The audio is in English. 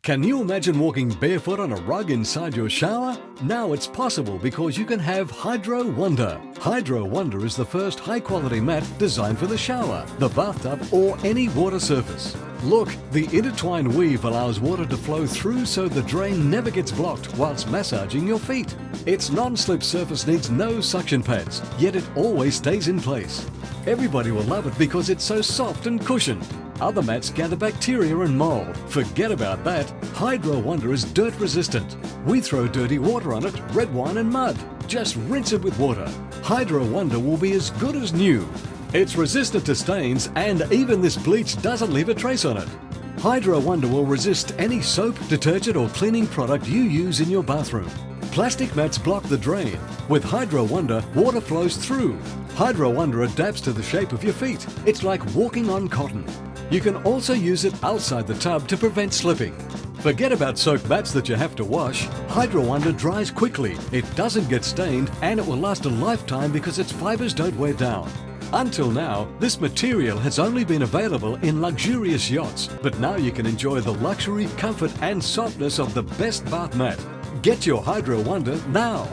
Can you imagine walking barefoot on a rug inside your shower? Now it's possible because you can have Hydro Wonder. Hydro Wonder is the first high-quality mat designed for the shower, the bathtub or any water surface. Look, the intertwined weave allows water to flow through so the drain never gets blocked whilst massaging your feet. Its non-slip surface needs no suction pads, yet it always stays in place. Everybody will love it because it's so soft and cushioned. Other mats gather bacteria and mold. Forget about that. Hydro Wonder is dirt resistant. We throw dirty water on it, red wine and mud. Just rinse it with water. Hydro Wonder will be as good as new. It's resistant to stains and even this bleach doesn't leave a trace on it. Hydro Wonder will resist any soap, detergent or cleaning product you use in your bathroom. Plastic mats block the drain. With Hydro Wonder, water flows through. Hydro Wonder adapts to the shape of your feet. It's like walking on cotton. You can also use it outside the tub to prevent slipping. Forget about soaked mats that you have to wash. Hydro Wonder dries quickly, it doesn't get stained and it will last a lifetime because its fibres don't wear down. Until now, this material has only been available in luxurious yachts, but now you can enjoy the luxury, comfort and softness of the best bath mat. Get your Hydro Wonder now.